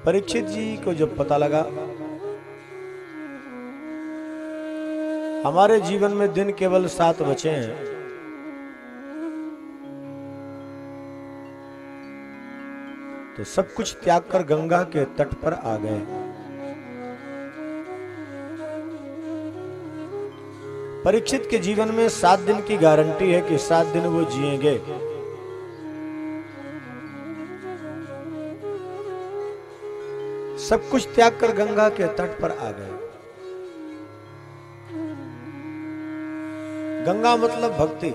परीक्षित जी को जब पता लगा हमारे जीवन में दिन केवल 7 बचे हैं, तो सब कुछ त्याग कर गंगा के तट पर आ गए। परीक्षित के जीवन में 7 दिन की गारंटी है कि 7 दिन वो जिएंगे। सब कुछ त्याग कर गंगा के तट पर आ गए। गंगा मतलब भक्ति।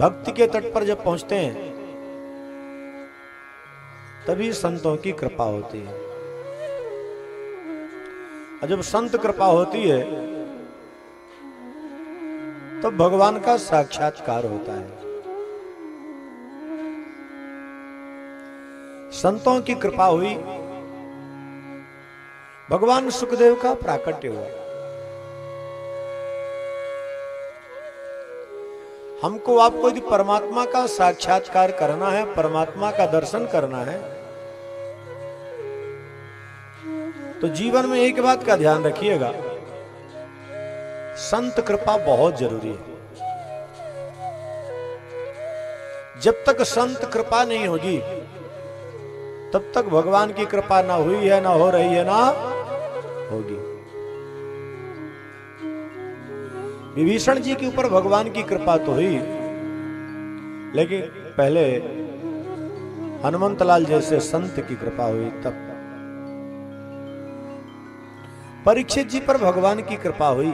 भक्ति के तट पर जब पहुंचते हैं तभी संतों की कृपा होती है, और जब संत कृपा होती है तो भगवान का साक्षात्कार होता है। संतों की कृपा हुई, भगवान सुखदेव का प्राकट्य हुआ। हमको आपको यदि परमात्मा का साक्षात्कार करना है, परमात्मा का दर्शन करना है, तो जीवन में एक बात का ध्यान रखिएगा, संत कृपा बहुत जरूरी है। जब तक संत कृपा नहीं होगी तब तक भगवान की कृपा ना हुई है, ना हो रही है, ना होगी। विभीषण जी के ऊपर भगवान की कृपा तो हुई, लेकिन पहले हनुमंतलाल जैसे संत की कृपा हुई तब। परीक्षित जी पर भगवान की कृपा हुई।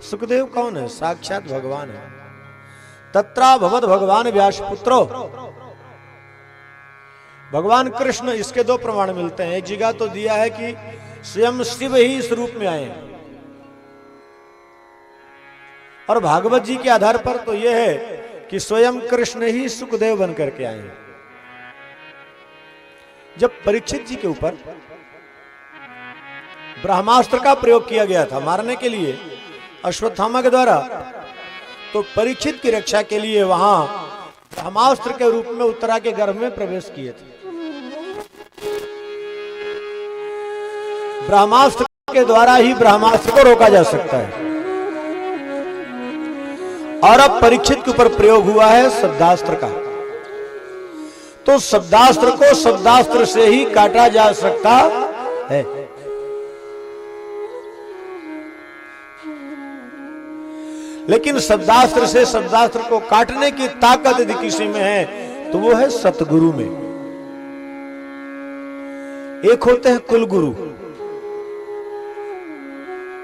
सुखदेव कौन है? साक्षात भगवान है। तत्रा भवद भगवान व्यासपुत्रो, भगवान कृष्ण। इसके 2 प्रमाण मिलते हैं। एक जगह तो दिया है कि स्वयं शिव ही इस रूप में आए, और भागवत जी के आधार पर तो यह है कि स्वयं कृष्ण ही सुखदेव बन करके आए। जब परीक्षित जी के ऊपर ब्रह्मास्त्र का प्रयोग किया गया था मारने के लिए अश्वत्थामा के द्वारा, तो परीक्षित की रक्षा के लिए वहां ब्रह्मास्त्र के रूप में उत्तरा के गर्भ में प्रवेश किए थे। ब्रह्मास्त्र के द्वारा ही ब्रह्मास्त्र को रोका जा सकता है। और अब परीक्षित के ऊपर प्रयोग हुआ है शब्दास्त्र का, तो शब्दास्त्र को शब्दास्त्र से ही काटा जा सकता है। लेकिन शब्दास्त्र से शब्दास्त्र को काटने की ताकत यदि किसी में है तो वो है सतगुरु में। एक होते हैं कुलगुरु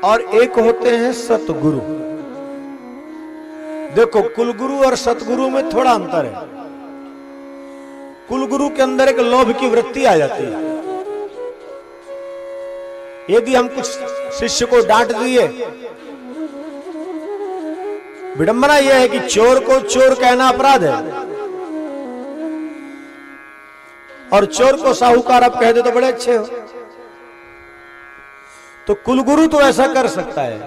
और एक होते हैं सतगुरु। देखो, कुलगुरु और सतगुरु में थोड़ा अंतर है। कुलगुरु के अंदर एक लोभ की वृत्ति आ जाती है। यदि हम कुछ शिष्य को डांट दिए, विडंबना यह है कि चोर को चोर कहना अपराध है, और चोर को साहूकार आप कह दे तो बड़े अच्छे हो। तो कुलगुरु तो ऐसा कर सकता है,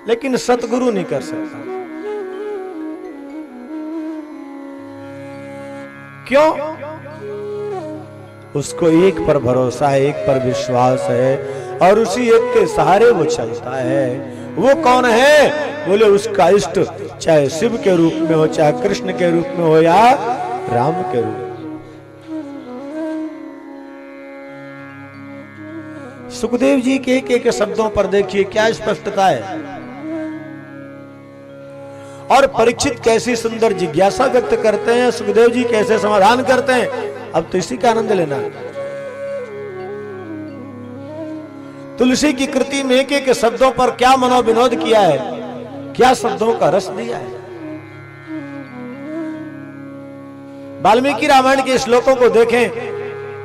लेकिन सतगुरु नहीं कर सकता। क्यों? उसको एक पर भरोसा है, एक पर विश्वास है, और उसी एक के सहारे वो चलता है। वो कौन है? बोले उसका इष्ट, चाहे शिव के रूप में हो, चाहे कृष्ण के रूप में हो, या राम के रूप में। सुखदेव जी के एक शब्दों पर देखिए क्या स्पष्टता है, और परीक्षित कैसी सुंदर जिज्ञासा व्यक्त करते हैं, सुखदेव जी कैसे समाधान करते हैं। अब तो इसी का आनंद लेना। तुलसी की कृति में एक शब्दों पर क्या मनोविनोद किया है, क्या शब्दों का रस दिया है। वाल्मीकि रामायण के श्लोकों को देखें,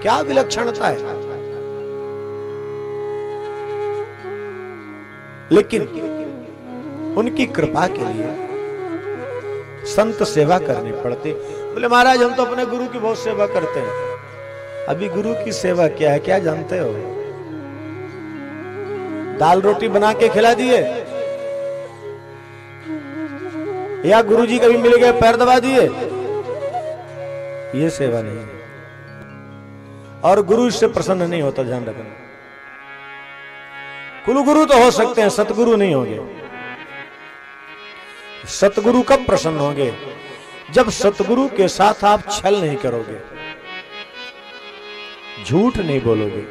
क्या विलक्षणता है। लेकिन उनकी कृपा के लिए संत सेवा करनी पड़ती। बोले महाराज हम तो अपने गुरु की बहुत सेवा करते हैं। अभी गुरु की सेवा क्या है, क्या जानते हो? दाल रोटी बना के खिला दिए, या गुरुजी कभी मिल गए पैर दबा दिए, ये सेवा नहीं है। और गुरु इससे प्रसन्न नहीं होता, ध्यान रखना। कुल गुरु तो हो सकते हैं, सतगुरु नहीं होंगे। सतगुरु कब प्रसन्न होंगे? जब सतगुरु के साथ आप छल नहीं करोगे, झूठ नहीं बोलोगे,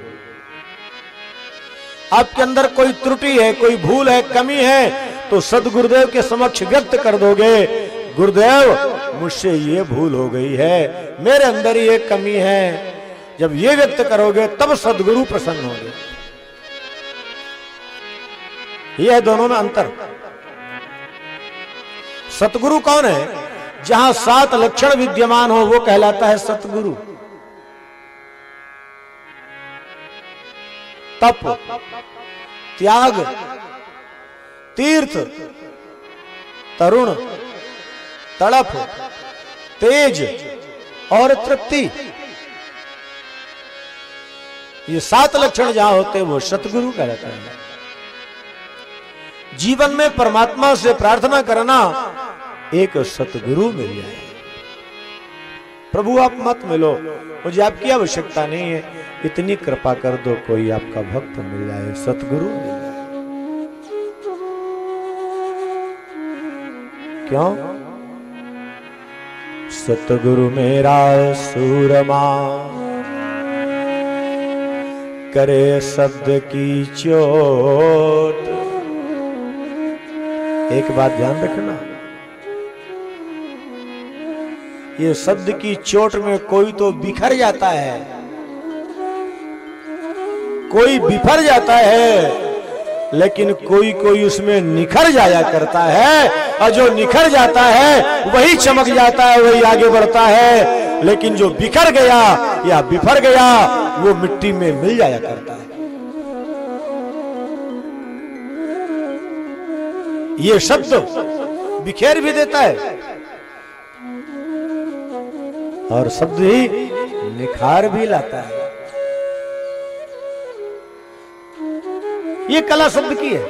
आपके अंदर कोई त्रुटि है, कोई भूल है, कमी है, तो सतगुरुदेव के समक्ष व्यक्त कर दोगे, गुरुदेव मुझसे ये भूल हो गई है, मेरे अंदर ये कमी है। जब ये व्यक्त करोगे तब सदगुरु प्रसन्न होंगे। यह है दोनों में अंतर। सतगुरु कौन है? जहां 7 लक्षण विद्यमान हो वो कहलाता है सतगुरु। तप, त्याग, तीर्थ, तरुण, तड़प, तेज और तृप्ति, ये 7 लक्षण जहां होते वो सतगुरु कहलाता है। जीवन में परमात्मा से प्रार्थना करना एक सतगुरु मिल जाए। प्रभु आप मत मिलो, मुझे आपकी आवश्यकता नहीं है, इतनी कृपा कर दो कोई आपका भक्त मिल जाए, सतगुरु मिल जाए। क्यों? सतगुरु मेरा सूरमा, करे शब्द की चोट। एक बात ध्यान रखना, ये शब्द की चोट में कोई तो बिखर जाता है, कोई बिफर जाता है, लेकिन कोई कोई उसमें निखर जाया करता है, और जो निखर जाता है वही चमक जाता है, वही आगे बढ़ता है। लेकिन जो बिखर गया या बिफर गया वो मिट्टी में मिल जाया करता है। ये शब्द बिखेर भी देता है और शब्द ही निखार भी लाता है। ये कला शब्द की है।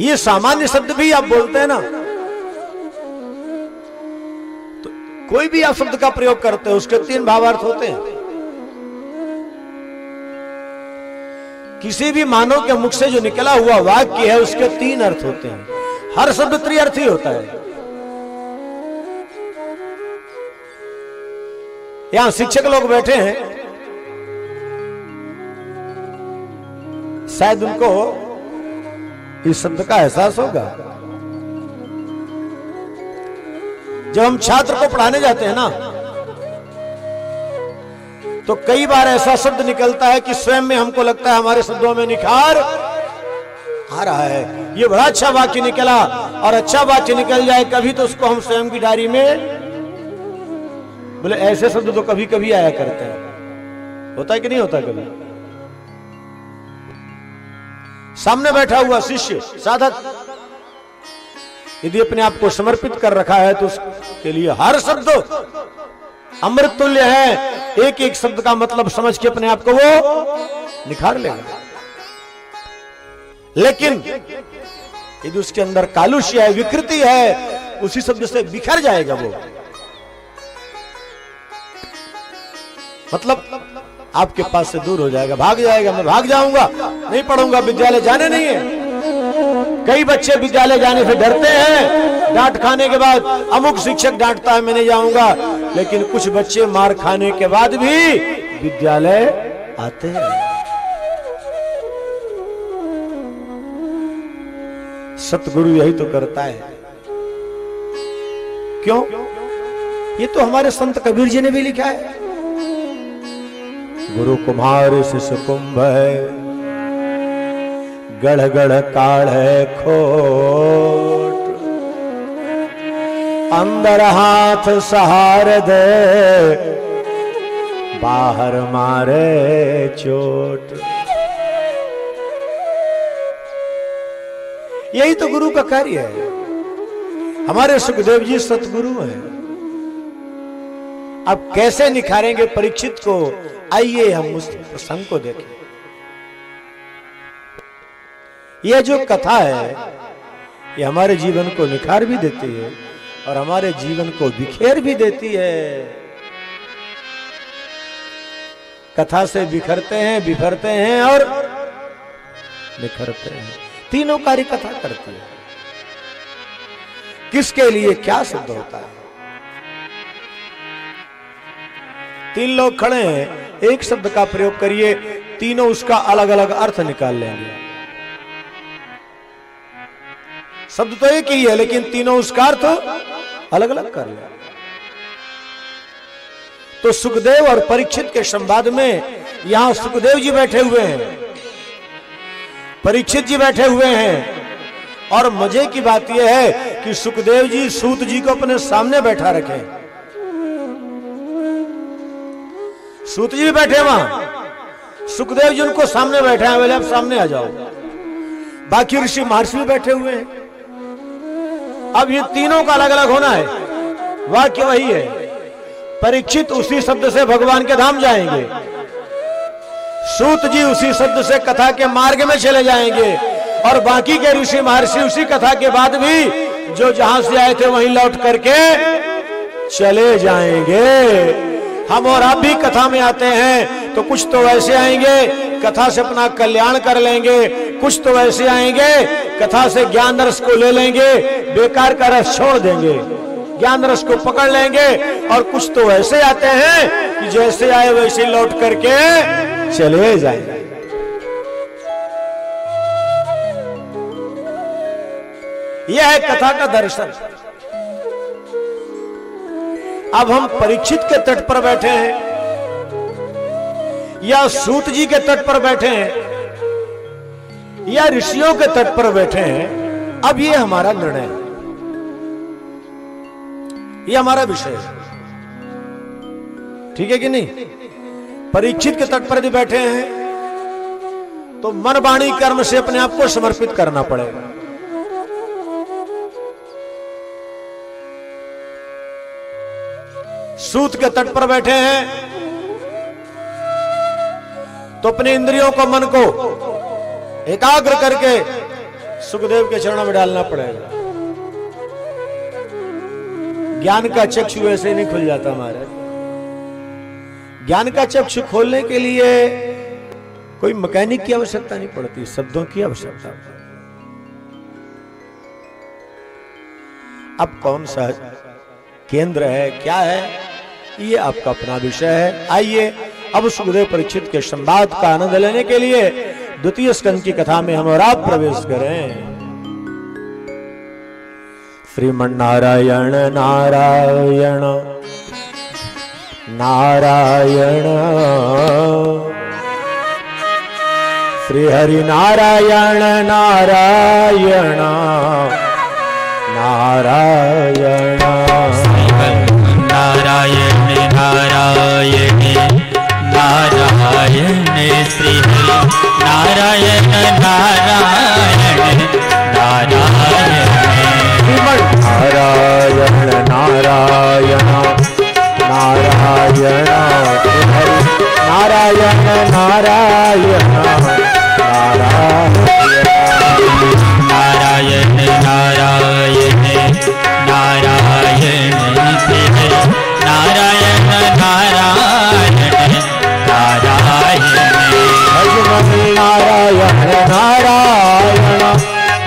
ये सामान्य शब्द भी आप बोलते हैं ना, तो कोई भी आप शब्द का प्रयोग करते हो उसके 3 भावार्थ होते हैं। किसी भी मानव के मुख से जो निकला हुआ वाक्य है उसके 3 अर्थ होते हैं। हर शब्द त्रिअर्थी होता है। यहां शिक्षक लोग बैठे हैं, शायद उनको इस शब्द का एहसास होगा। जब हम छात्र को पढ़ाने जाते हैं ना, तो कई बार ऐसा शब्द निकलता है कि स्वयं में हमको लगता है हमारे शब्दों में निखार आ रहा है, ये बड़ा अच्छा वाक्य निकला। और अच्छा वाक्य निकल जाए कभी तो उसको हम स्वयं की डायरी में बोले। ऐसे शब्द तो कभी कभी आया करते हैं, होता है कि नहीं होता? कभी सामने बैठा हुआ शिष्य साधक यदि अपने आप को समर्पित कर रखा है तो उसके लिए हर शब्द अमृत तुल्य है। एक एक शब्द का मतलब समझ के अपने आप को वो निखार लेगा। लेकिन यदि उसके अंदर कालुष्य है, विकृति है, उसी शब्द से बिखर जाएगा वो। मतलब आपके पास से दूर हो जाएगा, भाग जाएगा। मैं भाग जाऊंगा, नहीं पढ़ूंगा, विद्यालय जाने नहीं है। कई बच्चे विद्यालय जाने से डरते हैं, डांट खाने के बाद। अमुक शिक्षक डांटता है, मैं नहीं जाऊंगा। लेकिन कुछ बच्चे मार खाने के बाद भी विद्यालय आते हैं। सतगुरु यही तो करता है। क्यों? ये तो हमारे संत कबीर जी ने भी लिखा है। गुरु कुम्हार शिष्य कुंभ है, गढ़ गढ़ काढ़ है खोट, अंदर हाथ सहार दे, बाहर मारे चोट। यही तो गुरु का कार्य है। हमारे सुखदेव जी सतगुरु हैं। अब कैसे निखारेंगे परीक्षित को? आइए हम उस प्रसंग को देखें। यह जो कथा है ये हमारे जीवन को निखार भी देती है, और हमारे जीवन को बिखेर भी देती है। कथा से बिखरते हैं, बिखरते हैं और बिखरते हैं। तीनों कार्य कथा करती है। किसके लिए क्या सिद्ध होता है? तीन लोग खड़े हैं, एक शब्द का प्रयोग करिए, तीनों उसका अलग अलग अर्थ निकाल लेंगे। शब्द तो एक ही है, लेकिन तीनों उसका अर्थ अलग अलग कर ले। तो सुखदेव और परीक्षित के संवाद में यहां सुखदेव जी बैठे हुए हैं, परीक्षित जी बैठे हुए हैं, और मजे की बात यह है कि सुखदेव जी सूत जी को अपने सामने बैठा रखे। सूत जी भी बैठे वहां, सुखदेव जी उनको सामने बैठे हैं, बोले आप सामने आ जाओ। बाकी ऋषि महर्षि भी बैठे हुए हैं। अब ये तीनों का अलग अलग होना है। वाक्य वही है, परीक्षित उसी शब्द से भगवान के धाम जाएंगे, सूत जी उसी शब्द से कथा के मार्ग में चले जाएंगे, और बाकी के ऋषि महर्षि उसी कथा के बाद भी जो जहां से आए थे वहीं लौट करके चले जाएंगे। हम और आप भी कथा में आते हैं तो कुछ तो वैसे आएंगे, कथा से अपना कल्याण कर लेंगे, कुछ तो वैसे आएंगे, कथा से ज्ञान रस को ले लेंगे, बेकार का रस छोड़ देंगे, ज्ञान रस को पकड़ लेंगे, और कुछ तो वैसे आते हैं कि जैसे आए वैसे लौट करके चले जाएंगे। यह है कथा का दर्शन। अब हम परीक्षित के तट पर बैठे हैं या सूत जी के तट पर बैठे हैं या ऋषियों के तट पर बैठे हैं, अब ये हमारा निर्णय है, ये हमारा विषय है। ठीक है कि नहीं? परीक्षित के तट पर यदि बैठे हैं तो मन वाणी कर्म से अपने आप को समर्पित करना पड़ेगा। सूत के तट पर बैठे हैं तो अपने इंद्रियों को, मन को एकाग्र करके सुखदेव के चरणों में डालना पड़ेगा। ज्ञान का चक्षु ऐसे नहीं खुल जाता हमारे। ज्ञान का चक्षु खोलने के लिए कोई मैकेनिक की आवश्यकता नहीं पड़ती, शब्दों की आवश्यकता। अब कौन सा केंद्र है, क्या है, ये आपका अपना विषय है। आइए अब सुखदेव परीक्षित के संवाद का आनंद लेने के लिए द्वितीय स्कंद की कथा में हम और आप प्रवेश करें। श्रीमन्नारायण नारायण नारायण, श्री हरि नारायण नारायण नारायण, नारायण नारायण नारायण, श्री हरि नारायण नारायण नारायण, नारायण नारायण नारायण, नारायण नारायण नारायण, नारायण नारायण नारायण, श्री हरि नारायण नारायण नारायण, भजमन नारायण नारायण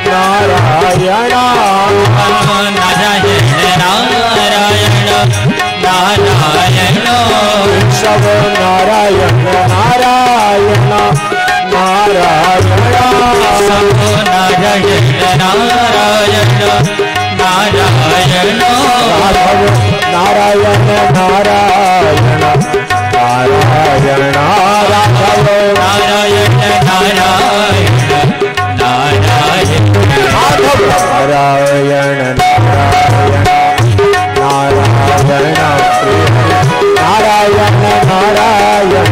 नारायण, नारायण नारायण नारायण, सब नारायण नारायण नारायण, सब नारायण नारायण नारायण, राघव नारायण नारायण नारायण, राघव नारायण नारायण नारायण, माधव नारायण नारायण नारायण, नारायण नारायण नारायण,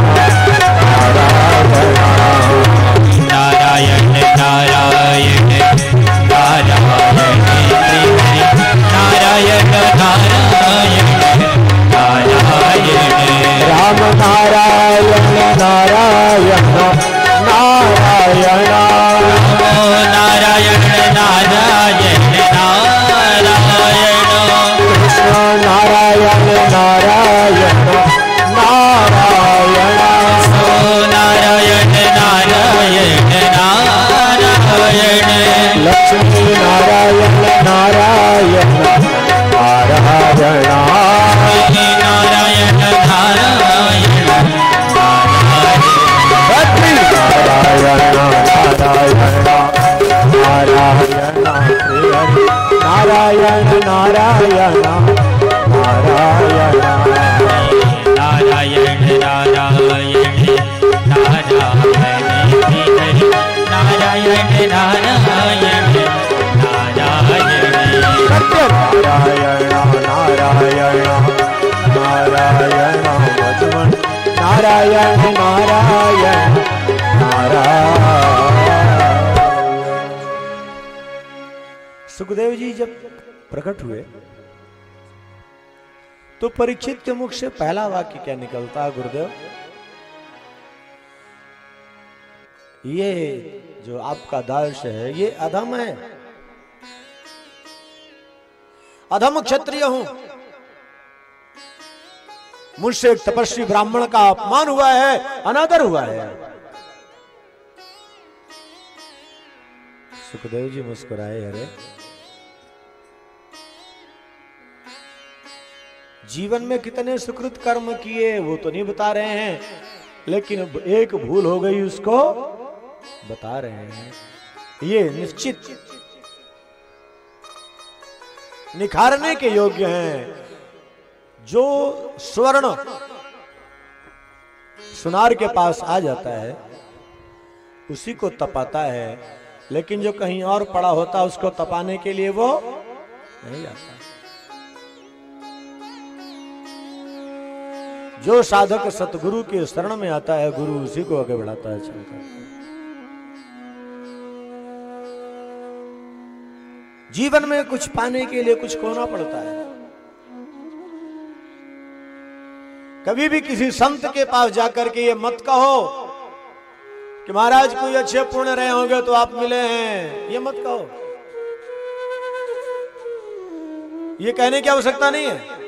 नारायण नारायण नारायण, नारायण नारायण नारायण, राम नारायण नारायण नारायण नारायण नारायण नारायण नारायण नारायण नारायण नारायण सत्य नारायण नारायण नारायण लक्ष्मण नारायण नारायण नारायण। सुखदेव जी जब प्रकट हुए तो परीक्षित के मुख से पहला वाक्य क्या निकलता है गुरुदेव? ये जो आपका दास है ये अधम है, अधम क्षत्रिय हूं, मुझसे एक तपस्वी ब्राह्मण का अपमान हुआ है, अनादर हुआ है। सुखदेव जी मुस्कुराए, अरे जीवन में कितने सुकृत कर्म किए वो तो नहीं बता रहे हैं, लेकिन एक भूल हो गई उसको बता रहे हैं। ये निश्चित निखारने के योग्य हैं। जो स्वर्ण सुनार के पास आ जाता है उसी को तपाता है, लेकिन जो कहीं और पड़ा होता है उसको तपाने के लिए वो नहीं जाता। जो साधक सतगुरु के शरण में आता है गुरु उसी को आगे बढ़ाता है, चलता है। जीवन में कुछ पाने के लिए कुछ खोना पड़ता है। कभी भी किसी संत के पास जाकर के ये मत कहो कि महाराज कोई अच्छे पुण्य रहे होंगे तो आप मिले हैं, ये मत कहो। ये कहने की आवश्यकता नहीं है।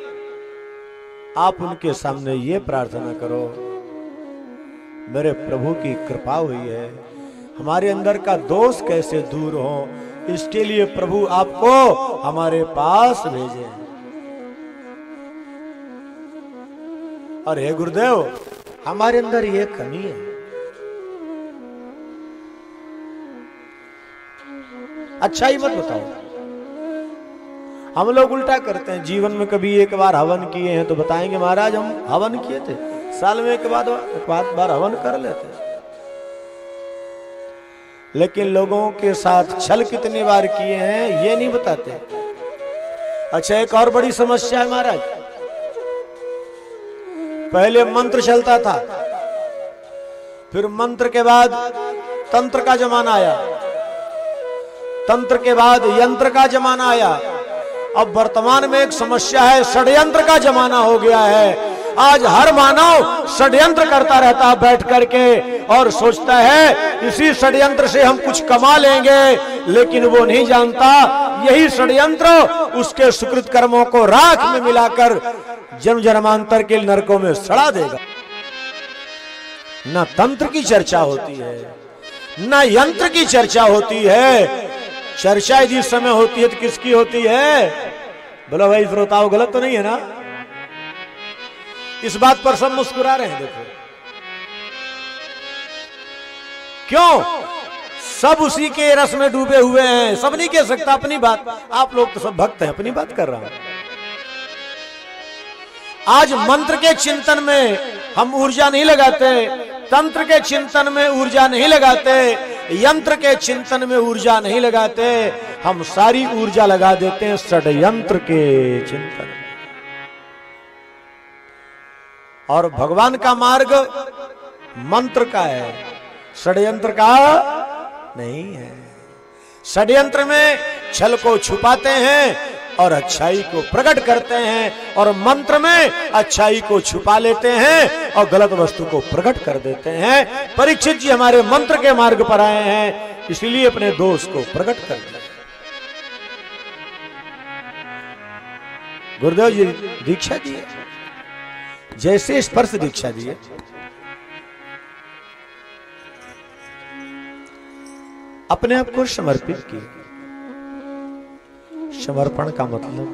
आप उनके सामने ये प्रार्थना करो, मेरे प्रभु की कृपा हुई है, हमारे अंदर का दोष कैसे दूर हो, इसके लिए प्रभु आपको हमारे पास भेजे। और हे गुरुदेव, हमारे अंदर ये कमी है, अच्छा ही मत बताओ। हम लोग उल्टा करते हैं, जीवन में कभी एक बार हवन किए हैं तो बताएंगे महाराज हम हवन किए थे, साल में एक बार हवन कर लेते हैं। लेकिन लोगों के साथ छल कितनी बार किए हैं ये नहीं बताते। अच्छा, एक और बड़ी समस्या है महाराज, पहले मंत्र चलता था, फिर मंत्र के बाद तंत्र का जमाना आया, तंत्र के बाद यंत्र का जमाना आया, अब वर्तमान में एक समस्या है, षड्यंत्र का जमाना हो गया है। आज हर मानव षड्यंत्र करता रहता है बैठ करके और सोचता है इसी षड्यंत्र से हम कुछ कमा लेंगे, लेकिन वो नहीं जानता यही षड्यंत्र उसके सुकृत कर्मों को राख में मिलाकर जन्म जन्मांतर के नरकों में सड़ा देगा। न तंत्र की चर्चा होती है, न यंत्र की चर्चा होती है। चर्चा यदि समय होती है तो किसकी होती है? बोलो भाई श्रोताओ, गलत तो नहीं है ना? इस बात पर सब मुस्कुरा रहे हैं। देखो क्यों, सब उसी के रस में डूबे हुए हैं। सब नहीं कह सकता अपनी बात, आप लोग तो सब भक्त हैं, अपनी बात कर रहा हूं। आज मंत्र के चिंतन में हम ऊर्जा नहीं लगाते, तंत्र के चिंतन में ऊर्जा नहीं लगाते, यंत्र के चिंतन में ऊर्जा नहीं लगाते, हम सारी ऊर्जा लगा देते हैं षड्यंत्र के चिंतन। और भगवान का मार्ग मंत्र का है, षड्यंत्र का नहीं है। षड्यंत्र में छल को छुपाते हैं और अच्छाई को प्रकट करते हैं, और मंत्र में अच्छाई को छुपा लेते हैं और गलत वस्तु को प्रकट कर देते हैं। परीक्षित जी हमारे मंत्र के मार्ग पर आए हैं, इसलिए अपने दोष को प्रकट कर दिया। गुरुदेव जी दीक्षा दिए, जैसे स्पर्श दीक्षा दिए, अपने आप को समर्पित किए। समर्पण का मतलब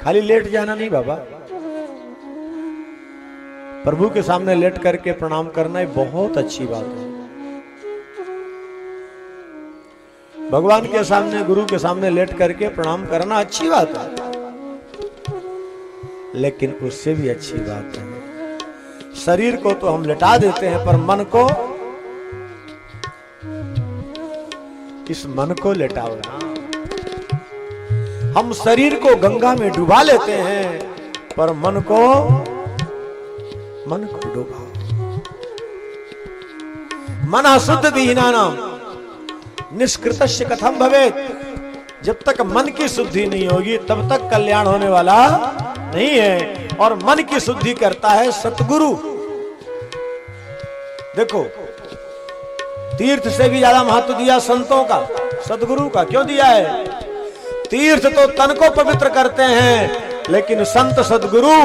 खाली लेट जाना नहीं बाबा, प्रभु के सामने लेट करके प्रणाम करना एक बहुत अच्छी बात है। भगवान के सामने, गुरु के सामने लेट करके प्रणाम करना अच्छी बात है, लेकिन उससे भी अच्छी बात है शरीर को तो हम लेटा देते हैं, पर मन को, इस मन को लेटाओ ना। हम शरीर को गंगा में डुबा लेते हैं, पर मन को डुबाओ। मन शुद्ध विहीनानाम निष्कृतस्य कथम भवेत्। जब तक मन की शुद्धि नहीं होगी तब तक कल्याण होने वाला नहीं है। और मन की शुद्धि करता है सतगुरु। देखो, तीर्थ से भी ज्यादा महत्व दिया संतों का, सतगुरु का। क्यों दिया है? तीर्थ तो तन को पवित्र करते हैं, लेकिन संत सदगुरु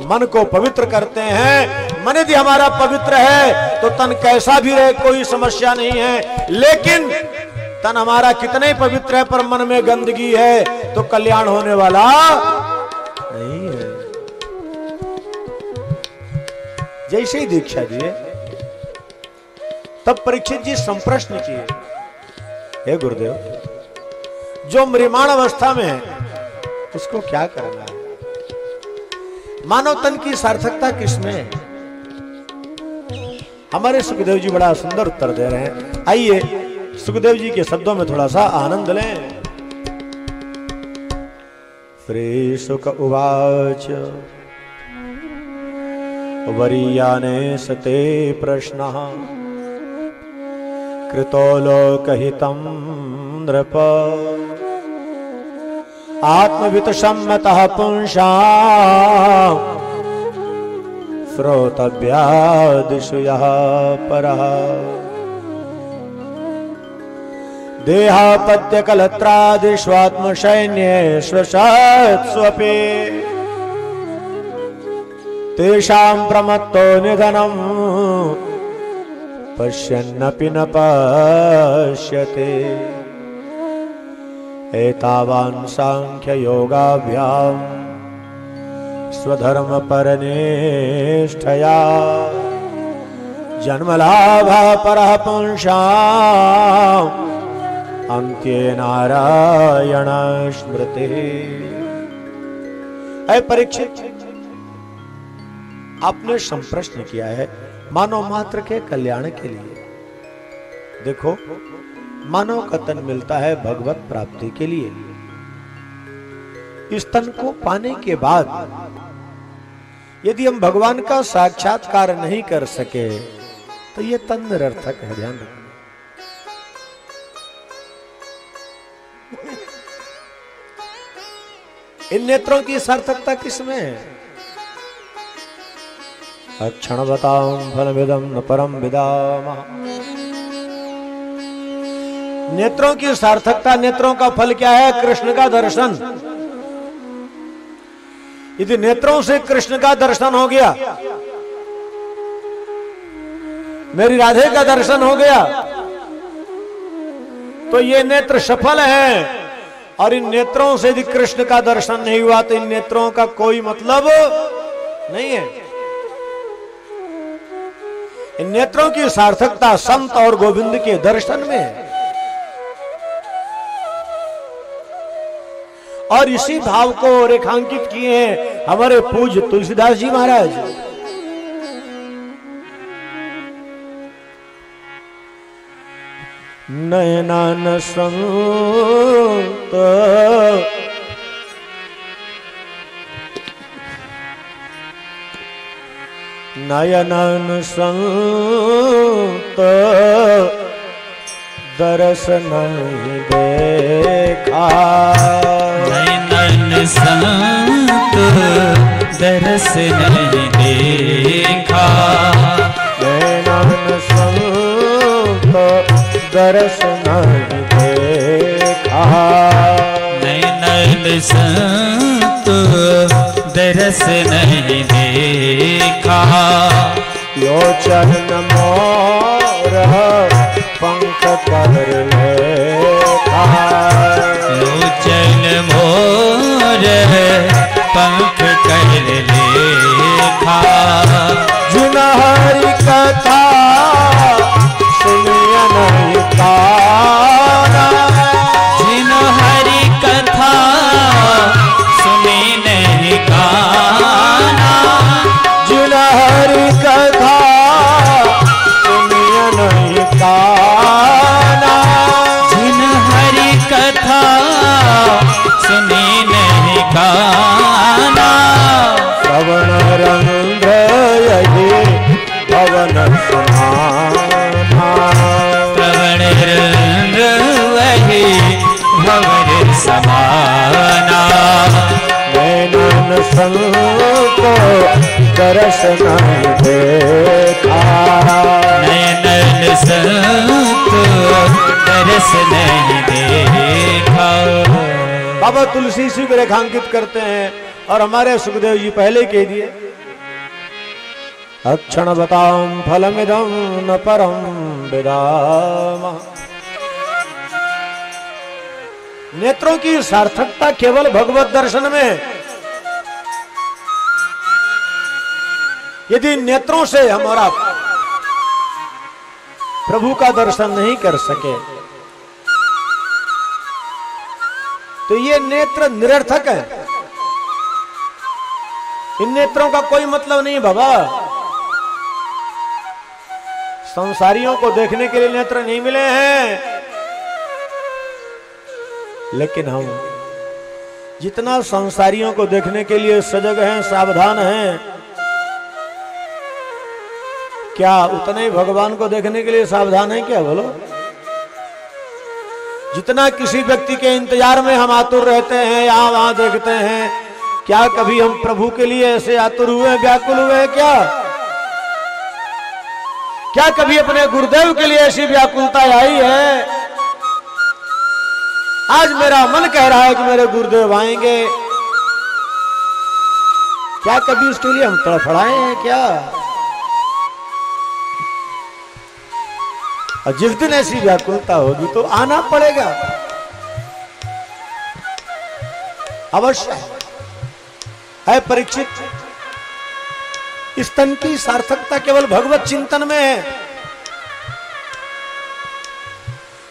मन को पवित्र करते हैं। मन यदि हमारा पवित्र है तो तन कैसा भी रहे कोई समस्या नहीं है, लेकिन तन हमारा कितना ही पवित्र है पर मन में गंदगी है तो कल्याण होने वाला नहीं है। जैसे ही दीक्षा दिए तब परीक्षित जी संप्रश्न किए, हे गुरुदेव, जो म्रियमाण अवस्था में है उसको क्या करना है? मानव तन की सार्थकता किसमें है? हमारे सुखदेव जी बड़ा सुंदर उत्तर दे रहे हैं। आइए सुखदेव जी के शब्दों में थोड़ा सा आनंद लें। श्री सुक उवाच वरीयाने सते प्रश्नः कृतो लोकहितं नृप आत्मवित्तसम्मतः पुंसां श्रोतव्यादिषु यः परः देहापत्यकलत्रादिष्वात्मसैन्येष्वशत्स्वपि तेषां प्रमत्तो निधनं पश्यन्नपि न पश्यते एतावान् सांख्ययोगाभ्याम् स्वधर्म परनिष्ठया जन्मलाभः परः पुंसाम् अन्त्ये नारायण स्मृतिः। ऐ परीक्षित, आपने संप्रश्न किया है मानव मात्र के कल्याण के लिए। देखो, मानव का तन मिलता है भगवत प्राप्ति के लिए। इस तन को पाने के बाद यदि हम भगवान का साक्षात्कार नहीं कर सके तो यह तन निरर्थक है। ध्यान रखना। इन नेत्रों की सार्थकता किसमें है? अक्षण बताओ फलमिदं न परम विदामः। नेत्रों की सार्थकता, नेत्रों का फल क्या है? कृष्ण का दर्शन। यदि नेत्रों से कृष्ण का दर्शन हो गया, मेरी राधे का दर्शन हो गया, तो ये नेत्र सफल हैं। और इन नेत्रों से यदि कृष्ण का दर्शन नहीं हुआ तो इन नेत्रों का कोई मतलब नहीं है। इन नेत्रों की सार्थकता संत और गोविंद के दर्शन में है। और इसी भाव को रेखांकित किए हैं हमारे पूज्य तुलसीदास जी महाराज। नयनान संत नयनान संत दर्शन देखा। नयन संत दर्श नहीं देखा। नयन संत दर्श नहीं देखा। नयन संत दर्श नहीं देखा। लोचन मोर पंख कर लेखा। लोचन मोर पंख कर लेखा। जिनहरि कथा सुनिय नहीं काना। को दर्श नहीं देखा। नयन संत दर्श नहीं देखा। बाबा तुलसी इसी को रेखांकित करते हैं और हमारे सुखदेव जी पहले कह दिए, अक्षण बताम फलमिदं न परम विदाम। नेत्रों की सार्थकता केवल भगवत दर्शन में। यदि नेत्रों से हमारा प्रभु का दर्शन नहीं कर सके तो ये नेत्र निरर्थक है। इन नेत्रों का कोई मतलब नहीं बाबा। संसारियों को देखने के लिए नेत्र नहीं मिले हैं, लेकिन हम जितना संसारियों को देखने के लिए सजग हैं, सावधान हैं, क्या उतने ही भगवान को देखने के लिए सावधान हैं क्या? बोलो। जितना किसी व्यक्ति के इंतजार में हम आतुर रहते हैं, यहां वहां देखते हैं, क्या कभी हम प्रभु के लिए ऐसे आतुर हुए, व्याकुल हुए क्या? क्या कभी अपने गुरुदेव के लिए ऐसी व्याकुलता आई है? आज मेरा मन कह रहा है कि मेरे गुरुदेव आएंगे, क्या कभी उसके लिए हम तड़फड़ाए हैं क्या? और जिस दिन ऐसी व्याकुलता होगी तो आना पड़ेगा, अवश्य है। परीक्षित, इस तन की सार्थकता केवल भगवत चिंतन में है।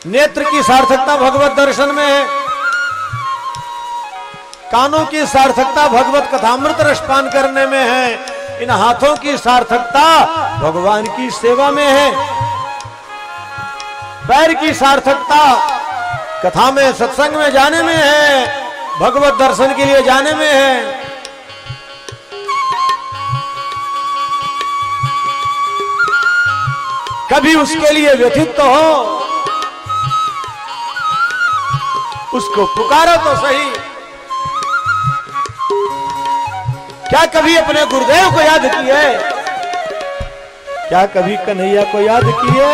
नेत्र की सार्थकता भगवत दर्शन में है। कानों की सार्थकता भगवत कथामृत रसपान करने में है। इन हाथों की सार्थकता भगवान की सेवा में है। पैर की सार्थकता कथा में, सत्संग में जाने में है, भगवत दर्शन के लिए जाने में है। कभी उसके लिए व्यथित तो हो, उसको पुकारो तो सही। क्या कभी अपने गुरुदेव को याद किए? क्या कभी कन्हैया को याद किए?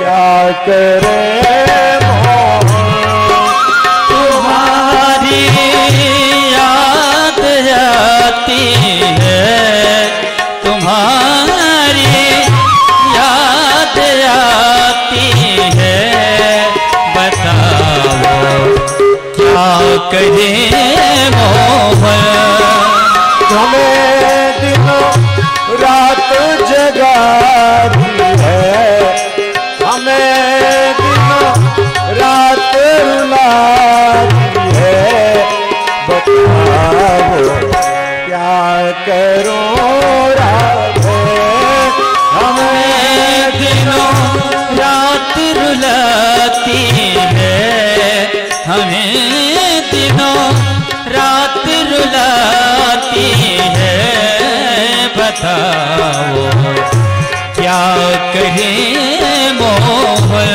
क्या करे तुम्हारी याद आती है, तुम्हारी याद आती है, बताओ क्या करें मोहन। हमें दिनों रात जगाती है, हमें दिनों रात रुलाती है, बताओ क्या करूं राधे। हमें दिनों रात रुलाती है, हमें दिनों रात रुलाती है, बताओ क्या करें मोहन।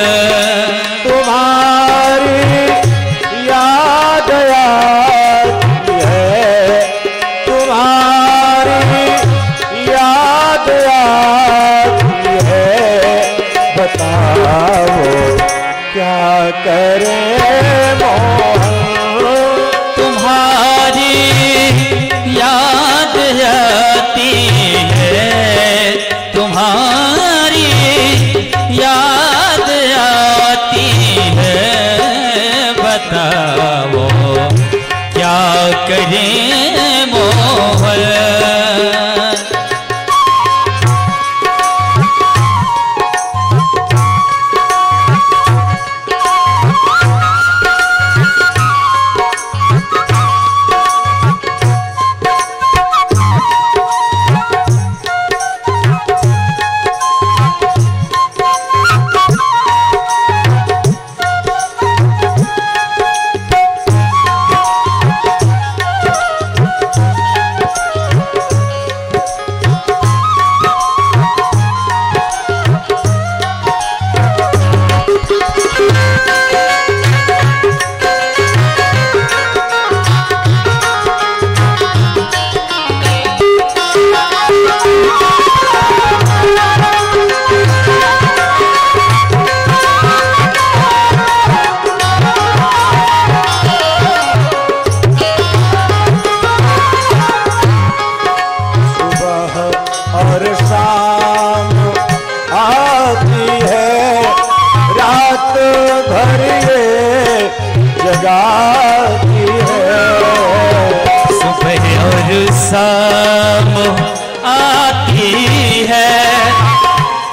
तुम्हारी याद आती है, तुम्हारी याद आती है, बताओ क्या करें मोहन। तुम्हारी याद आती है, तुम्हारी याद आती है, बताओ क्या करें मोहन।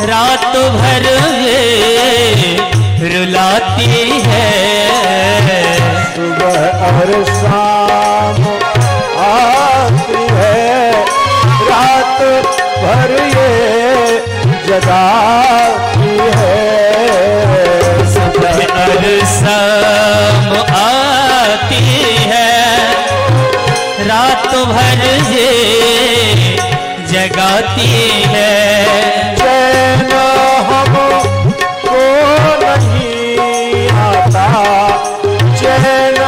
रात भर ये रुलाती है। सुबह और शाम आती है, रात भर ये जगाती है। सुबह और शाम आती है, रात भर ये जगाती है। चैन हमको नहीं आता, चैन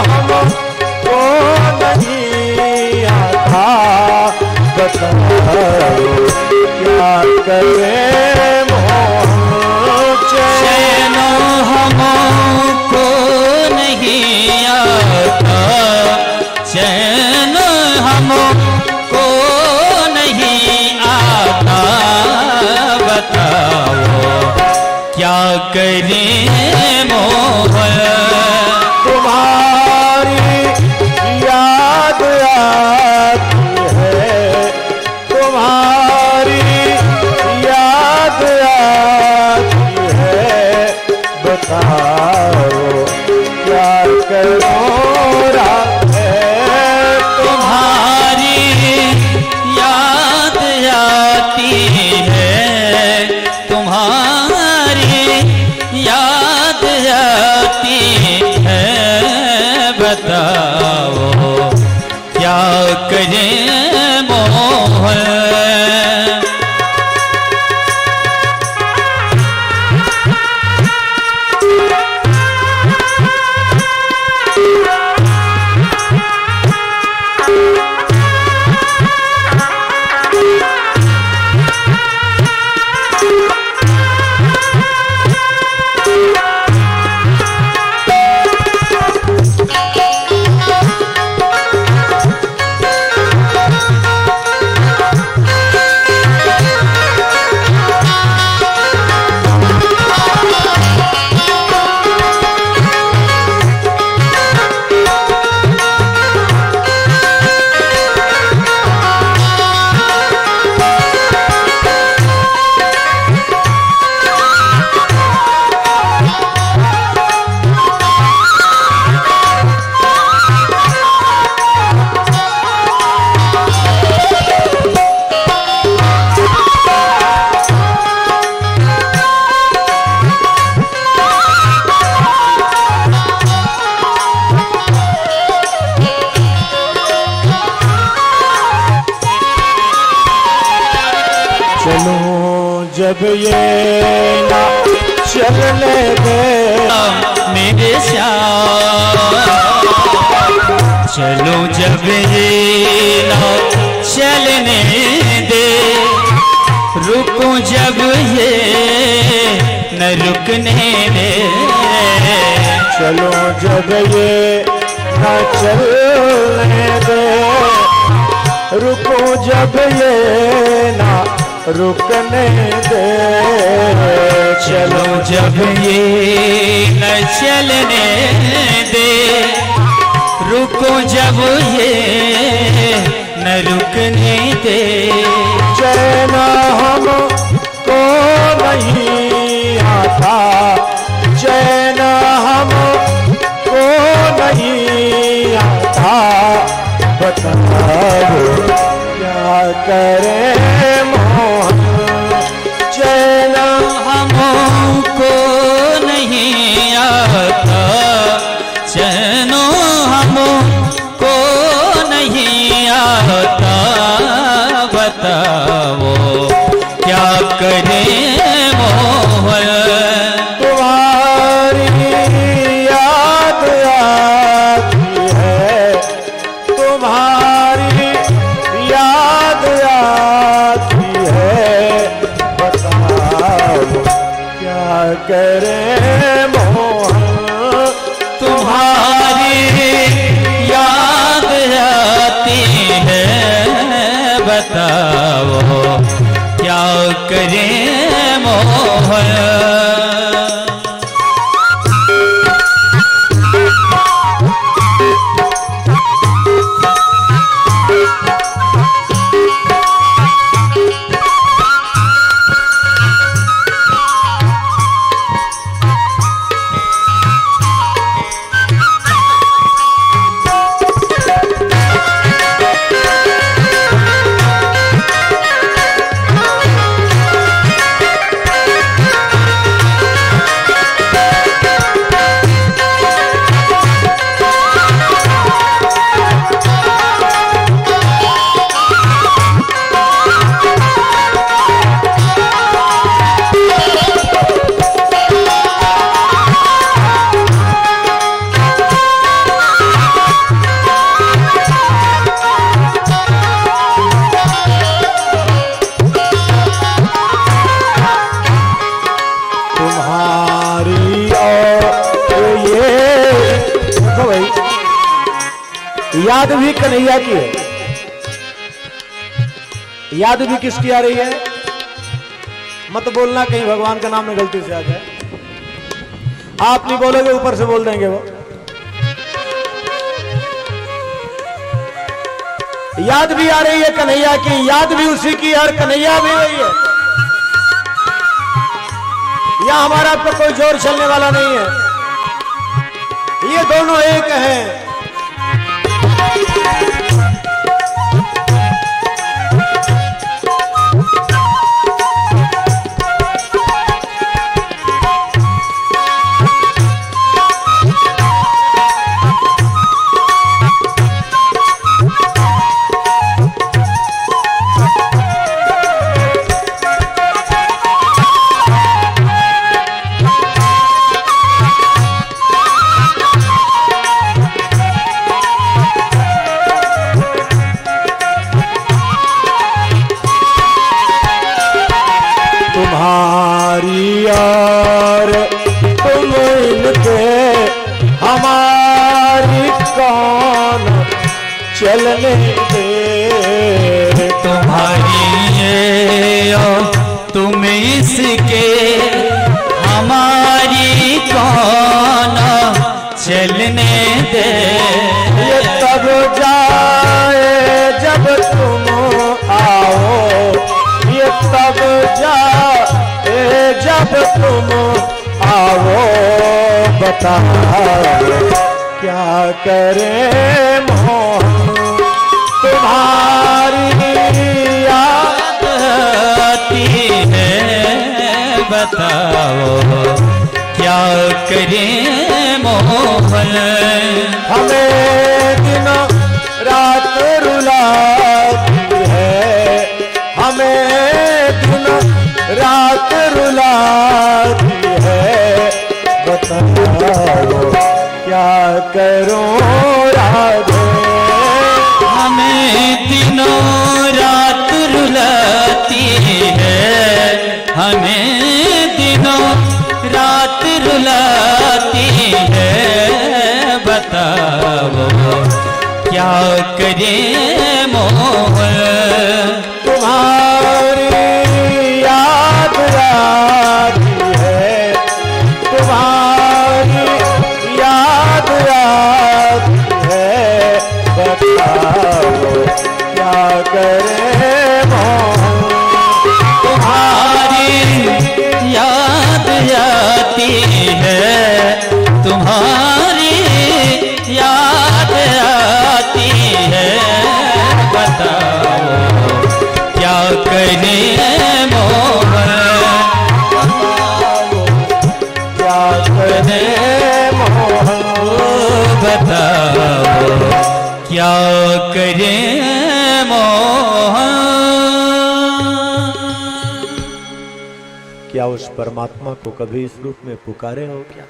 हमको नहीं आता, बताओ क्या करें मोहन। चैन हमको नहीं आता, चैन हमको नहीं आता, बताओ क्या करें मोहन। तुम्हारी याद आती है, तुम्हारी याद आती है, बताओ क्या करो रात है। तुम्हारी याद आती है, तुम्हारी याद आती है, बताओ क्या करें मोहन। जब ये ना चलने दे मेरे श्याम, चलो जब ये ना चलने दे, रुको जब ये न रुकने दे। चलो जब ये ना चलने दे, रुको जब ये ना रुकने दे। चलो जब ये न चलने दे, रुको जब ये न रुकने दे। चैन हमको नहीं आता, चैन हमको नहीं आता, बताओ क्या करें मोहन। चैन हमको नहीं आता, चैनो हमको नहीं आता, बताओ क्या करें मोहन। तुम्हारी याद आती है, तुम्हारी याद आती है, बताओ क्या करें मोहन। तुम्हारी याद आती है, बताओ क्या करें मोहन। याद भी कन्हैया की है। याद भी किसकी आ रही है? मत बोलना कहीं भगवान का नाम में गलती से आ जाए। आप नहीं बोलोगे, ऊपर से बोल देंगे वो। याद भी आ रही है कन्हैया की, याद भी उसी की और कन्हैया भी वही है। यह हमारा पर कोई जोर चलने वाला नहीं है, ये दोनों एक हैं। तुम्हारी यार तुम इनके हमारी कौन चलने दे। तुम्हारी ये तुम इसके हमारी कौन चलने दे। ये तब जाए जब तुम आओ, ये तब जाए जब तुम आओ। बताओ क्या करें मोहन तुम्हारी याद आती है, बताओ क्या करें मोहन। हमें दिनों रात रुलाती है, हमें दिनों रात रुलाती है। बताओ क्या करूं राधे। हमें दिनों रात रुलाती है, हमें दिनों रात रुलाती है। बताओ क्या करें मोहन। तुम्हारी याद आती है, तुम्हारी याद आती है। बताओ क्या करें मोहन तुम्हारी याद आती है, तुम्हारी याद आती है। बताओ क्या करें मोहन। क्या करें मोहन। बताओ क्या करें मोहन। क्या उस परमात्मा को कभी इस रूप में पुकारे हो क्या?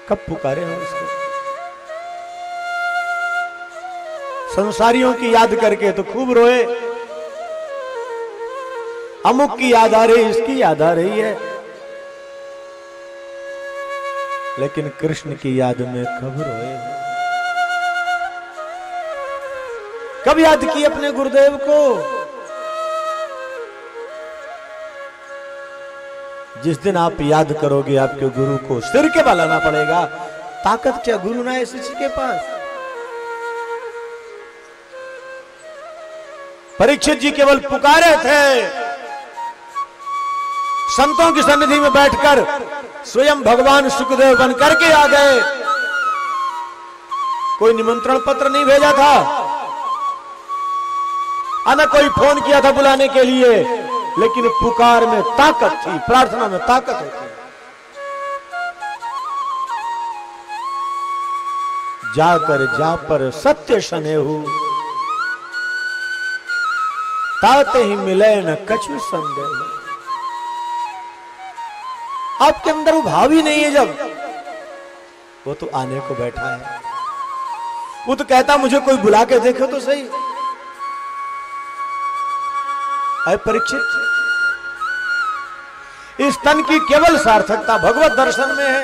कब पुकारे हो उसको? संसारियों की याद करके तो खूब रोए, अमुक की याद आ रही, इसकी याद आ रही है, लेकिन कृष्ण की याद में कब रोए? कब याद की अपने गुरुदेव को? जिस दिन आप याद करोगे आपके गुरु को सिर के बल आना पड़ेगा। ताकत क्या गुरु ना है शिष्य के पास? परीक्षित जी केवल पुकारे थे, संतों की सन्निधि में बैठकर स्वयं भगवान सुखदेव बन करके आ गए। कोई निमंत्रण पत्र नहीं भेजा था, न कोई फोन किया था बुलाने के लिए, लेकिन पुकार में ताकत थी, प्रार्थना में ताकत होती। जाकर जा पर सत्य शनेहु, ताते ही मिले न कछु संदेह। आपके अंदर वो भाव ही नहीं है। जब वो तो आने को बैठा है, वो तो कहता मुझे कोई बुला के देखो तो सही। अरे परीक्षित, इस तन की केवल सार्थकता भगवत दर्शन में है।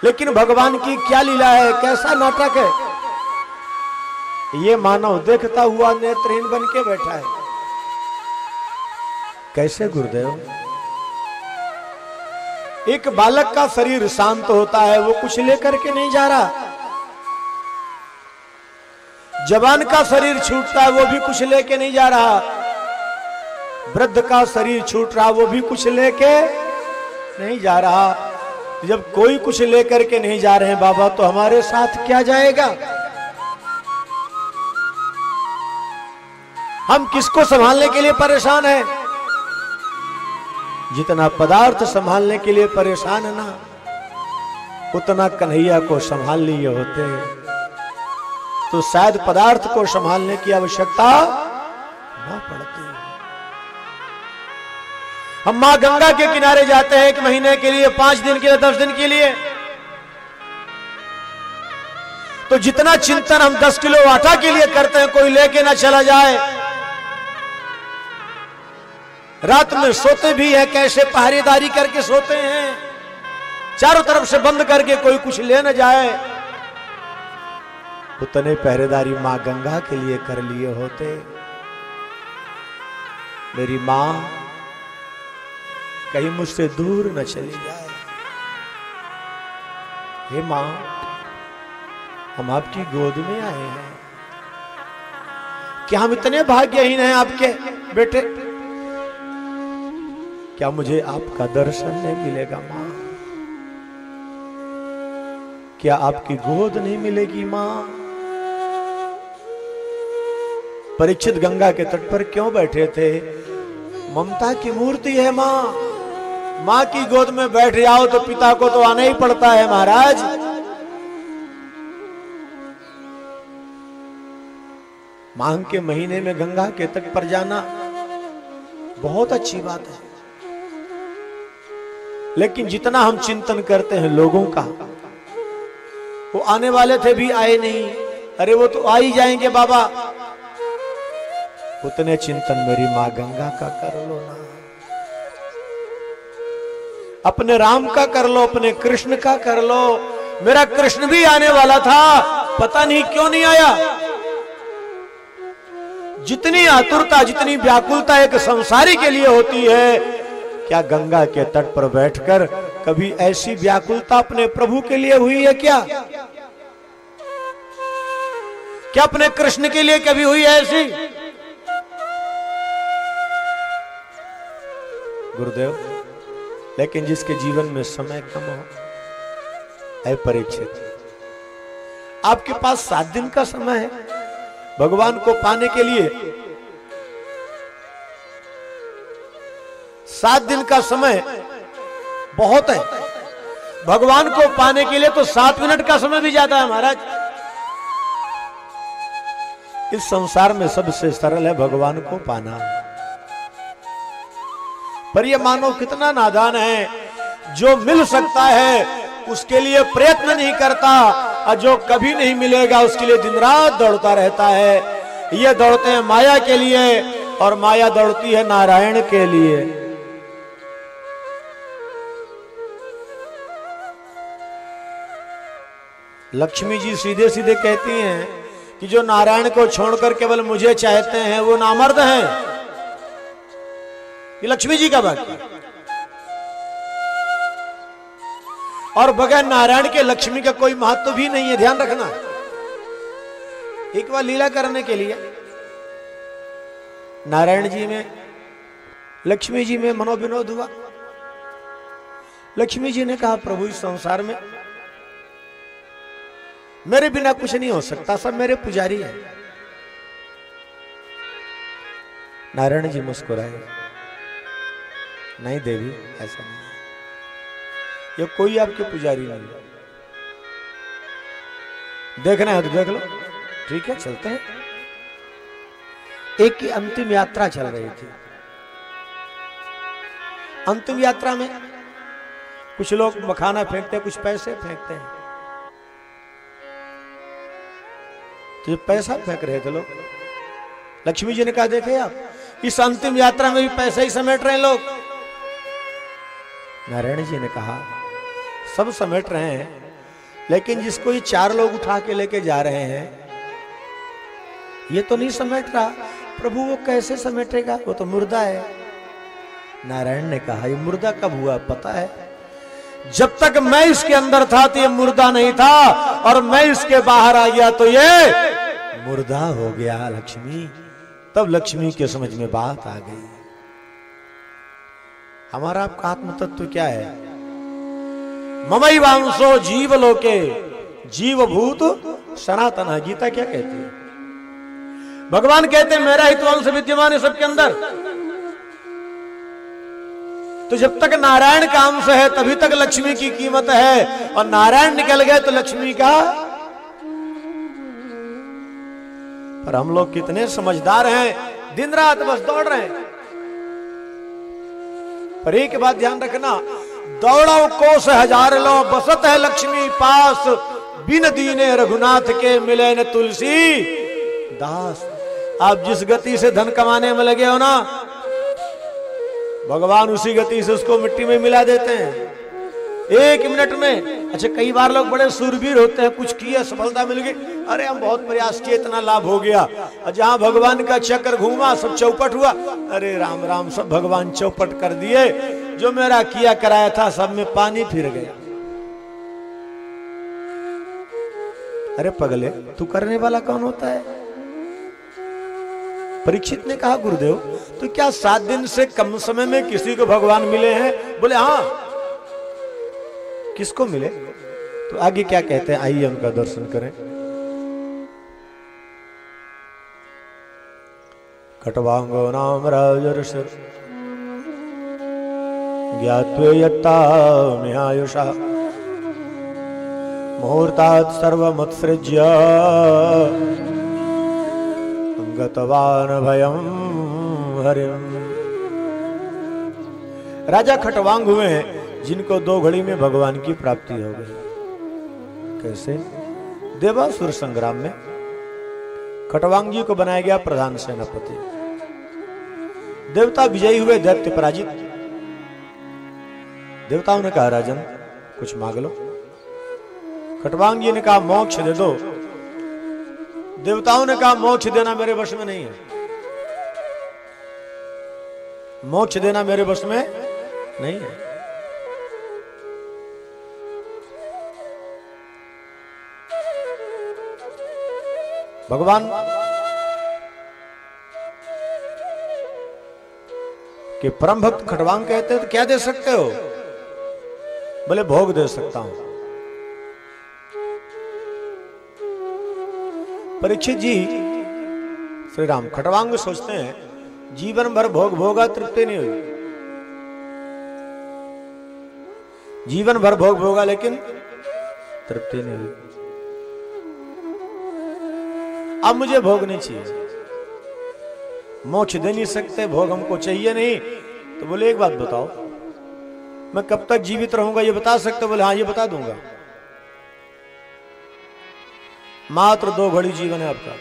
लेकिन भगवान की क्या लीला है, कैसा नाटक है। ये मानव देखता हुआ नेत्रहीन बन के बैठा है। कैसे गुरुदेव? एक बालक का शरीर शांत होता है, वो कुछ लेकर के नहीं जा रहा। जवान का शरीर छूटता है, वो भी कुछ लेके नहीं जा रहा। वृद्ध का शरीर छूट रहा, वो भी कुछ लेके नहीं जा रहा। जब कोई कुछ लेकर के नहीं जा रहे हैं बाबा, तो हमारे साथ क्या जाएगा? हम किसको संभालने के लिए परेशान हैं? जितना पदार्थ संभालने के लिए परेशान है ना, उतना कन्हैया को संभाल लिए होते, तो शायद पदार्थ को संभालने की आवश्यकता न पड़ती। हम मां गंगा के किनारे जाते हैं 1 महीने के लिए, 5 दिन के लिए, 10 दिन के लिए, तो जितना चिंतन हम 10 किलो आटा के लिए करते हैं, कोई लेके ना चला जाए। रात में सोते भी है कैसे, पहरेदारी करके सोते हैं, चारों तरफ से बंद करके, कोई कुछ ले न जाए। उतने पहरेदारी मां गंगा के लिए कर लिए होते। मेरी मां कहीं मुझसे दूर न चली जाए। हे मां, हम आपकी गोद में आए हैं। क्या हम इतने भाग्यहीन हैं आपके बेटे? क्या मुझे आपका दर्शन नहीं मिलेगा मां? क्या आपकी गोद नहीं मिलेगी मां? परीक्षित गंगा के तट पर क्यों बैठे थे? ममता की मूर्ति है मां। मां की गोद में बैठ जाओ तो पिता को तो आना ही पड़ता है महाराज। माघ के महीने में गंगा के तट पर जाना बहुत अच्छी बात है, लेकिन जितना हम चिंतन करते हैं लोगों का, वो आने वाले थे भी आए नहीं, अरे वो तो आ ही जाएंगे बाबा, उतने चिंतन मेरी मां गंगा का कर लो ना। अपने राम का कर लो, अपने कृष्ण का कर लो। मेरा कृष्ण भी आने वाला था, पता नहीं क्यों नहीं आया। जितनी आतुरता, जितनी व्याकुलता एक संसारी के लिए होती है, क्या गंगा के तट पर बैठकर कभी ऐसी व्याकुलता अपने प्रभु के लिए हुई है क्या? क्या अपने कृष्ण के लिए कभी हुई है ऐसी? गुरुदेव, लेकिन जिसके जीवन में समय कम हो, ऐ परीक्षित, आपके पास 7 दिन का समय है भगवान को पाने के लिए। 7 दिन का समय बहुत है। भगवान को पाने के लिए तो 7 मिनट का समय भी जाता है महाराज। इस संसार में सबसे सरल है भगवान को पाना, पर यह मानव कितना नादान है, जो मिल सकता है उसके लिए प्रयत्न नहीं करता, और जो कभी नहीं मिलेगा उसके लिए दिन रात दौड़ता रहता है। ये दौड़ते हैं माया के लिए, और माया दौड़ती है नारायण के लिए। लक्ष्मी जी सीधे सीधे कहती हैं कि जो नारायण को छोड़कर केवल मुझे चाहते हैं वो नामर्द हैं। ये लक्ष्मी जी का वाक्य। और बगैर नारायण के लक्ष्मी का कोई महत्व भी नहीं है, ध्यान रखना। एक बार लीला करने के लिए नारायण जी में, लक्ष्मी जी में मनोविनोद हुआ। लक्ष्मी जी ने कहा, प्रभु इस संसार में मेरे बिना कुछ नहीं हो सकता, सब मेरे पुजारी हैं। नारायण जी मुस्कुराए, नहीं देवी, ऐसा नहीं, ये कोई आपके पुजारी नहीं। देखना है तो देख लो, ठीक है, चलते हैं। एक की अंतिम यात्रा चल रही थी। अंतिम यात्रा में कुछ लोग मखाना फेंकते, कुछ पैसे फेंकते हैं। तो ये पैसा फेंक रहे थे लोग। लक्ष्मी जी ने कहा, देखे आप, इस अंतिम यात्रा में भी पैसा ही समेट रहे हैं लोग। नारायण जी ने कहा, सब समेट रहे हैं, लेकिन जिसको ये 4 लोग उठा के लेके जा रहे हैं, ये तो नहीं समेट रहा। प्रभु वो कैसे समेटेगा, वो तो मुर्दा है। नारायण ने कहा ये मुर्दा कब हुआ पता है? जब तक मैं इसके अंदर था तो ये मुर्दा नहीं था, और मैं इसके बाहर आ गया तो ये मुर्दा हो गया लक्ष्मी। तब लक्ष्मी के समझ में बात आ गई। हमारा आपका आत्म तत्व क्या है? ममई वांसो जीव लोके जीवभूत सनातन। गीता क्या कहती है? भगवान कहते हैं मेरा ही तो अंश विद्यमान है सबके अंदर। तो जब तक नारायण का अंश है तभी तक लक्ष्मी की कीमत है, और नारायण निकल गए तो लक्ष्मी का। पर हम लोग कितने समझदार हैं, दिन रात बस दौड़ रहे हैं। पर एक बात ध्यान रखना, दौड़ो कोस हजार लो बसत है लक्ष्मी पास, बिन दीने रघुनाथ के मिले न तुलसी दास। आप जिस गति से धन कमाने में लगे हो ना, भगवान उसी गति से उसको मिट्टी में मिला देते हैं 1 मिनट में। अच्छा, कई बार लोग बड़े सूरवीर होते हैं, कुछ किया सफलता मिल गई, अरे हम बहुत प्रयास किए इतना लाभ हो गया, और जहां भगवान का चक्कर घूमा सब चौपट हुआ, अरे राम राम सब भगवान चौपट कर दिए, जो मेरा किया कराया था सब में पानी फिर गया। अरे पगले, तू करने वाला कौन होता है? परीक्षित ने कहा गुरुदेव तो क्या 7 दिन से कम समय में किसी को भगवान मिले हैं? बोले हाँ। किसको मिले? तो आगे क्या कहते हैं, आइए उनका दर्शन करें। खट्वांगो नाम राजर्षि ज्ञात्वे यत्ता मिहायुषा मुहूर्तात् सर्वमुत्सृज्य गतवान भयम हरिम। राजा खट्वांग हुए हैं जिनको 2 घड़ी में भगवान की प्राप्ति हो गई। कैसे? देवासुर संग्राम में खट्वांग जी को बनाया गया प्रधान सेनापति। देवता विजयी हुए, दैत्य पराजित। देवताओं ने कहा राजन कुछ मांग लो। खट्वांग जी ने कहा मोक्ष दे दो। देवताओं ने कहा मोक्ष देना मेरे वश में नहीं है, मोक्ष देना मेरे वश में नहीं है। भगवान के परम भक्त खट्वांग कहते हैं तो क्या दे सकते हो? बोले भोग दे सकता हूं। परीक्षित जी श्री राम खट्वांग सोचते हैं जीवन भर भोग भोगा, तृप्ति नहीं हुई। जीवन भर भोग भोगा लेकिन तृप्ति नहीं हुई। अब मुझे भोग नहीं चाहिए, मोक्ष दे नहीं सकते, भोग हमको चाहिए नहीं। तो बोले एक बात बताओ, मैं कब तक जीवित रहूंगा ये बता सकते? बोले हाँ ये बता दूंगा। मात्र 2 घड़ी जीवन है आपका।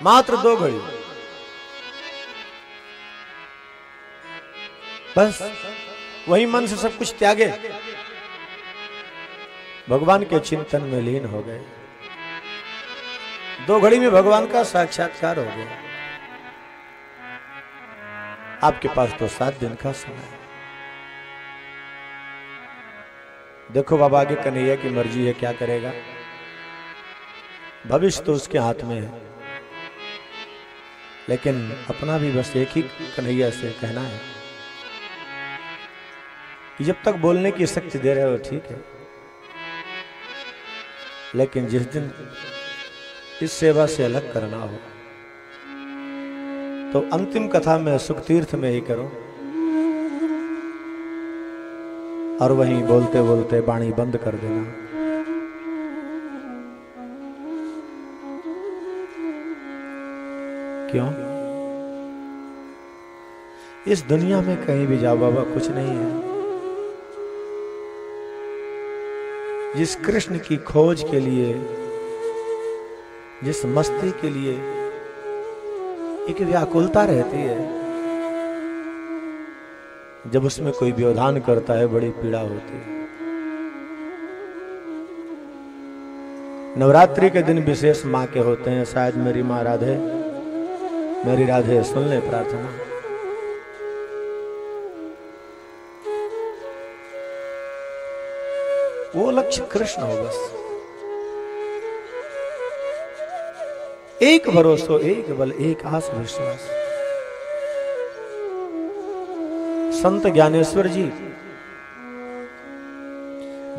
मात्र 2 घड़ी, बस वही मन से सब कुछ त्यागे, भगवान के चिंतन में लीन हो गए। 2 घड़ी में भगवान का साक्षात्कार हो गया। आपके पास तो 7 दिन का समय है। देखो बाबा आगे कन्हैया की मर्जी है, क्या करेगा, भविष्य तो उसके हाथ में है। लेकिन अपना भी बस एक ही कन्हैया से कहना है कि जब तक बोलने की शक्ति दे रहे हो ठीक है, लेकिन जिस दिन इस सेवा से अलग करना हो तो अंतिम कथा में सुख तीर्थ में ही करो, और वहीं बोलते बोलते वाणी बंद कर देना। क्यों? इस दुनिया में कहीं भी जाओ बाबा कुछ नहीं है। जिस कृष्ण की खोज के लिए, जिस मस्ती के लिए एक व्याकुलता रहती है, जब उसमें कोई व्यवधान करता है बड़ी पीड़ा होती है। नवरात्रि के दिन विशेष माँ के होते हैं, शायद मेरी माँ राधे, मेरी राधे सुन ले प्रार्थना। वो लक्ष्य कृष्ण हो बस। एक भरोसा, एक बल, एक आस विश्वास। संत ज्ञानेश्वर जी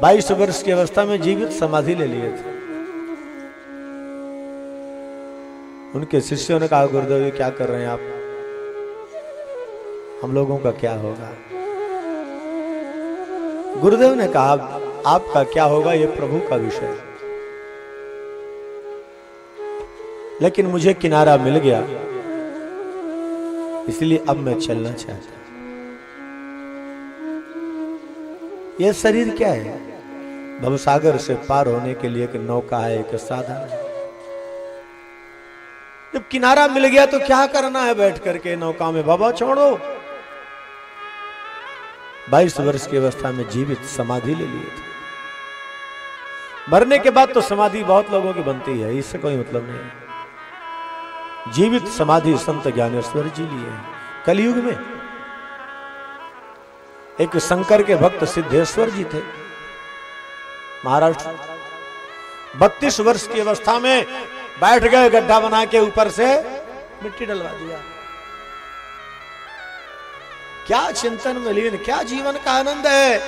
22 वर्ष की अवस्था में जीवित समाधि ले लिए थे। उनके शिष्यों ने कहा, गुरुदेव ये क्या कर रहे हैं आप, हम लोगों का क्या होगा? गुरुदेव ने कहा, आपका क्या होगा ये प्रभु का विषय है, लेकिन मुझे किनारा मिल गया, इसलिए अब मैं चलना चाहता हूं। यह शरीर क्या है? भवसागर से पार होने के लिए एक नौका है, एक साधन है। जब किनारा मिल गया तो क्या करना है बैठ करके नौका में? बाबा छोड़ो। 22 वर्ष की अवस्था में जीवित समाधि ले लिए थे। मरने के बाद तो समाधि बहुत लोगों की बनती है, इससे कोई मतलब नहीं। जीवित समाधि संत ज्ञानेश्वर जी लिए कलयुग में। एक शंकर के भक्त सिद्धेश्वर जी थे, महाराष्ट्र। 32 वर्ष की अवस्था में बैठ गए, गड्ढा बना के ऊपर से मिट्टी डलवा दिया। क्या चिंतन में लीन, क्या जीवन का आनंद है।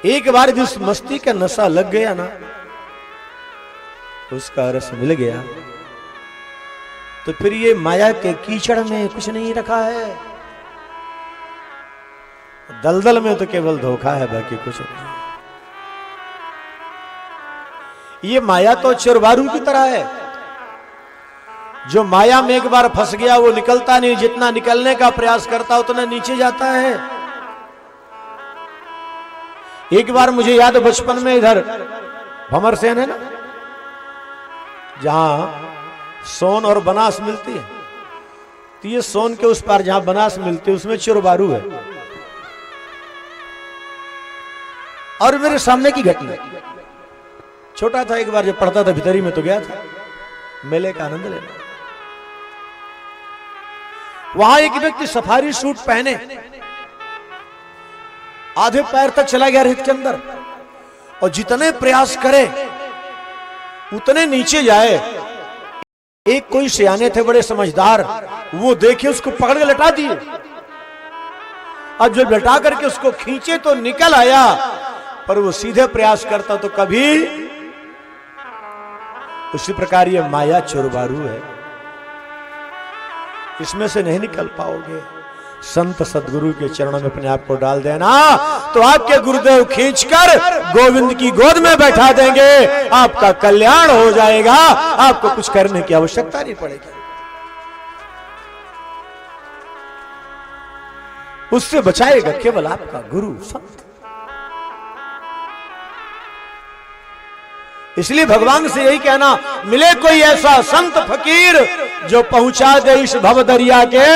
एक बार जिस मस्ती का नशा लग गया ना, उसका रस मिल गया, तो फिर ये माया के कीचड़ में कुछ नहीं रखा है। दलदल में तो केवल धोखा है, बाकी कुछ नहीं। ये माया तो चोरबारू की तरह है। जो माया में एक बार फंस गया वो निकलता नहीं, जितना निकलने का प्रयास करता उतना नीचे जाता है। एक बार मुझे याद, बचपन में इधर भमरसेन है ना, जहां सोन और बनास मिलती है, तो ये सोन के उस पार जहां बनास मिलती है उसमें चोरबारू है। और मेरे सामने की घटना, छोटा था, एक बार जब पढ़ता था भीतरी में तो गया था मेले का आनंद लेने। वहां एक व्यक्ति सफारी सूट पहने आधे पैर तक चला गया रेत के अंदर, और जितने प्रयास करे उतने नीचे जाए। एक कोई सियाने थे बड़े समझदार, वो देखे उसको पकड़ के लटा दिए। अब जब लटा करके उसको खींचे तो निकल आया, पर वो सीधे प्रयास करता तो कभी। उसी प्रकार ये माया चोरबारू है, इसमें से नहीं निकल पाओगे। संत सदगुरु के चरणों में अपने आप को डाल देना, तो आपके गुरुदेव खींचकर गोविंद की गोद में बैठा देंगे। आपका कल्याण हो जाएगा, आपको कुछ करने की आवश्यकता नहीं पड़ेगी। उससे बचाएगा केवल आपका गुरु संत। इसलिए भगवान से यही कहना, मिले कोई ऐसा संत फकीर जो पहुंचा दे इस भव दरिया के